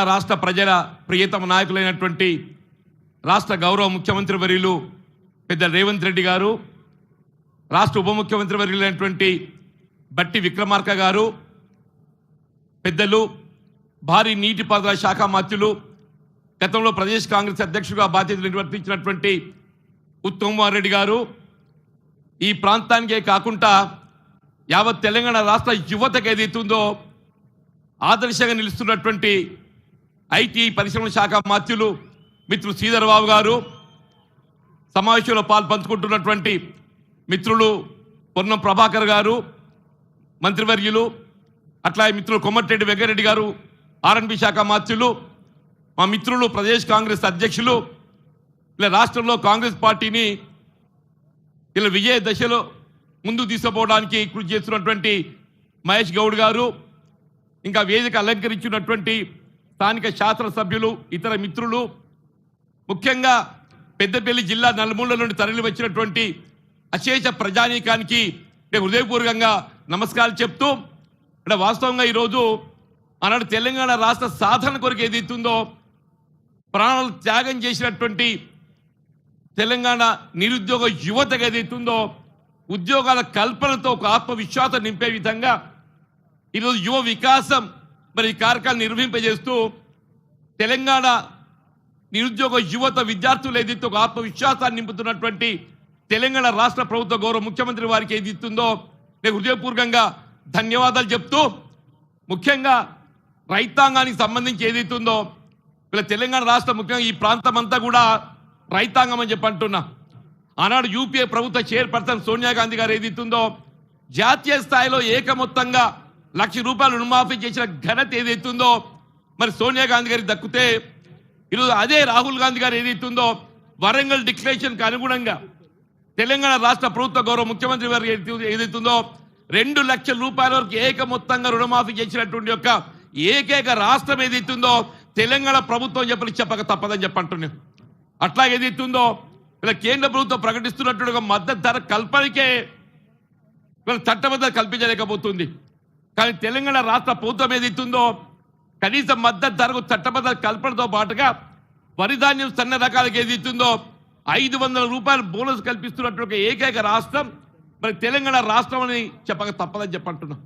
రాష్ట్ర ప్రజల ప్రియతమ నాయకులైనటువంటి రాష్ట్ర గౌరవ ముఖ్యమంత్రి వర్యులు పెద్ద రేవంత్ రెడ్డి గారు, రాష్ట్ర ఉప ముఖ్యమంత్రి వర్యులైనటువంటి బట్టి విక్రమార్క గారు, పెద్దలు భారీ నీటిపారుదల శాఖ మంత్రులు, గతంలో ప్రదేశ్ కాంగ్రెస్ అధ్యక్షుడిగా బాధ్యతలు నిర్వర్తించినటువంటి ఉత్తమ్ కుమార్ రెడ్డి గారు, ఈ ప్రాంతానికే కాకుండా యావత్ తెలంగాణ రాష్ట్ర యువతకు ఏదైతుందో ఆదర్శంగా నిలుస్తున్నటువంటి ఐటీ పరిశ్రమల శాఖ మంత్రులు మిత్రులు శ్రీధర్ బాబు గారు, సమావేశంలో పంచుకుంటున్నటువంటి మిత్రులు పొన్నం ప్రభాకర్ గారు మంత్రివర్యులు, అట్లా మిత్రులు కొమ్మటిరెడ్డి వెంకరెడ్డి గారు ఆర్ఎండ్బి శాఖ మంత్రులు, మా మిత్రులు ప్రదేశ్ కాంగ్రెస్ అధ్యక్షులు, ఇలా రాష్ట్రంలో కాంగ్రెస్ పార్టీని ఇలా విజయ దశలో ముందుకు తీసుకుపోవడానికి కృషి చేస్తున్నటువంటి మహేష్ గౌడ్ గారు, ఇంకా వేదిక అలంకరించినటువంటి స్థానిక శాసనసభ్యులు, ఇతర మిత్రులు, ముఖ్యంగా పెద్దపల్లి జిల్లా నలుమూలల నుండి తరలి వచ్చినటువంటి అశేష ప్రజానీకానికి హృదయపూర్వకంగా నమస్కారాలు చెప్తూ, ఇక్కడ వాస్తవంగా ఈరోజు ఆనాడు తెలంగాణ రాష్ట్ర సాధన కొరకు ఏదైతుందో ప్రాణాలు త్యాగం చేసినటువంటి తెలంగాణ నిరుద్యోగ యువతకు ఏదైతుందో ఉద్యోగాల కల్పనతో ఒక ఆత్మవిశ్వాసం నింపే విధంగా ఈరోజు యువ వికాసం మరి ఈ కార్యక్రమాన్ని నిర్వహింపజేస్తూ తెలంగాణ నిరుద్యోగ యువత విద్యార్థులు ఏదైతే ఒక ఆత్మవిశ్వాసాన్ని నింపుతున్నటువంటి తెలంగాణ రాష్ట్ర ప్రభుత్వ గౌరవ ముఖ్యమంత్రి వారికి ఏది ఇస్తుందో నేను హృదయపూర్వకంగా ధన్యవాదాలు చెప్తూ, ముఖ్యంగా రైతాంగానికి సంబంధించి ఏదైతుందో ఇలా తెలంగాణ రాష్ట్ర ముఖ్యంగా ఈ ప్రాంతం అంతా కూడా రైతాంగం అని చెప్పి అంటున్నా. ఆనాడు యూపీఏ ప్రభుత్వ చైర్పర్సన్ సోనియా గాంధీ గారు ఏదైతుందో జాతీయ స్థాయిలో ఏకమొత్తంగా ₹1,00,000 రుణమాఫీ చేసిన ఘనత ఏదైతుందో మరి సోనియా గాంధీ గారికి దక్కితే, ఈరోజు అదే రాహుల్ గాంధీ గారు ఏదైతుందో వరంగల్ డిక్లరేషన్కి అనుగుణంగా తెలంగాణ రాష్ట్ర ప్రభుత్వ గౌరవ ముఖ్యమంత్రి గారు ఏదైతుందో ₹2,00,000 వరకు ఏకమొత్తంగా రుణమాఫీ చేసినటువంటి యొక్క ఏకైక రాష్ట్రం ఏదైతుందో తెలంగాణ ప్రభుత్వం చెప్పక తప్పదని చెప్పంటున్నాను. అట్లాగే ఏదైతుందో ఇలా కేంద్ర ప్రభుత్వం ప్రకటిస్తున్నటువంటి మద్దతు ధర కల్పనకే వీళ్ళ చట్టబద్ధత కల్పించలేకపోతుంది. కానీ తెలంగాణ రాష్ట్ర ప్రభుత్వం ఏదైతుందో కనీస మద్దతు ధరకు చట్టబద్ధ కల్పనతో పాటుగా వరి ధాన్యం సన్న రకాలకు ఏదైతుందో ₹500 బోనస్ కల్పిస్తున్నటువంటి ఏకైక రాష్ట్రం మరి తెలంగాణ రాష్ట్రం అని చెప్పక తప్పదని చెప్పంటున్నాం.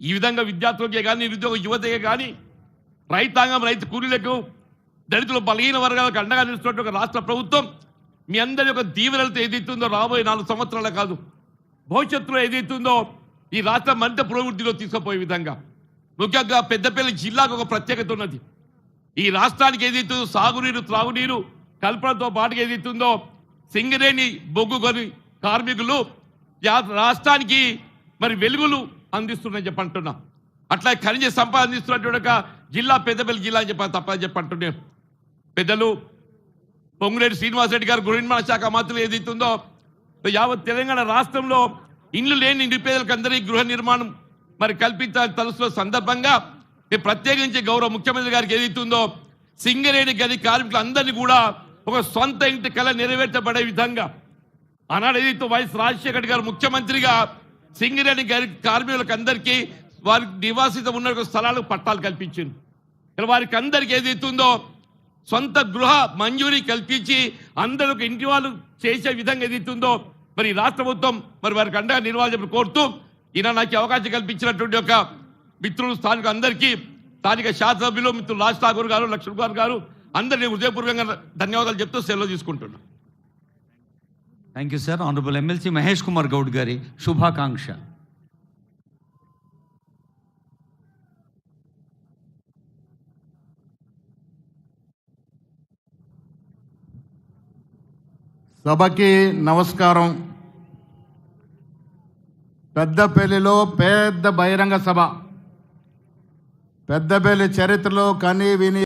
ఈ విధంగా విద్యార్థులకే కానీ నిరుద్యోగ యువతకే కానీ రైతాంగం రైతు కూలీలకు దళితులు బలహీన వర్గాలకు అండగా నిలుస్తున్నటువంటి రాష్ట్ర ప్రభుత్వం మీ అందరి యొక్క దీవెనలతో ఏదైతుందో రాబోయే 4 సంవత్సరాలు కాదు భవిష్యత్తులో ఏదైతుందో ఈ రాష్ట్రం మరింత పురోభివృద్ధిలో తీసుకుపోయే విధంగా ముఖ్యంగా పెద్దపల్లి జిల్లాకు ఒక ప్రత్యేకత ఉన్నది. ఈ రాష్ట్రానికి ఏదైతుందో సాగునీరు త్రాగునీరు కల్పనతో పాటుగా ఏదైతుందో సింగరేణి బొగ్గు గని కార్మికులు రాష్ట్రానికి మరి వెలుగులు అందిస్తున్నాయని చెప్పంటున్నా. అట్లా ఖనిజ సంపద అందిస్తున్నటువంటి ఒక జిల్లా పెద్దపల్లి జిల్లా అని తప్పని చెప్పంటున్నాను. పెద్దలు పొంగులేటి శ్రీనివాసరెడ్డి గారు గృహ నిర్మాణ శాఖ మంత్రులు ఏదైతుందో యావత్ తెలంగాణ రాష్ట్రంలో ఇండ్లు లేని నిరుపేదలకు అందరికీ గృహ నిర్మాణం మరి కల్పించాలని తలుస్తున్న సందర్భంగా ప్రత్యేకించి గౌరవ ముఖ్యమంత్రి గారికి ఏదైతుందో సింగరేణి గది కార్మికులందరినీ కూడా ఒక సొంత ఇంటి కళ నెరవేర్చబడే విధంగా ఆనాడు ఏదైతే వైఎస్ రాజశేఖర్ గారు ముఖ్యమంత్రిగా సింగరేణి గది కార్మికులకు అందరికీ వారికి నివాసిత ఉన్న స్థలాలకు పట్టాలు కల్పించింది. ఇలా వారికి అందరికీ ఏదైతుందో సొంత గృహ మంజూరీ కల్పించి అందరికి ఇంటి వాళ్ళు చేసే విధంగా ఏదైతుందో మరి రాష్ట్ర ప్రభుత్వం మరి వారికి అండగా నిర్వహించాలని కోరుతూ ఈయన నాకు అవకాశం కల్పించినటువంటి యొక్క మిత్రులు స్థానిక అందరికీ స్థానిక శాసనసభ్యులు మిత్రులు రాజ్ ఠాకూర్ గారు లక్ష్మణ్ గారు అందరినీ హృదయపూర్వకంగా ధన్యవాదాలు చెప్తూ సెలవు తీసుకుంటున్నాను. Thank you sir. Honourable MLC Mahesh Kumar Goud గారి శుభాకాంక్ష. సభకి నమస్కారం. పెద్దపల్లిలో పెద్ద బహిరంగ సభ, పెద్దపల్లి చరిత్రలో కని విని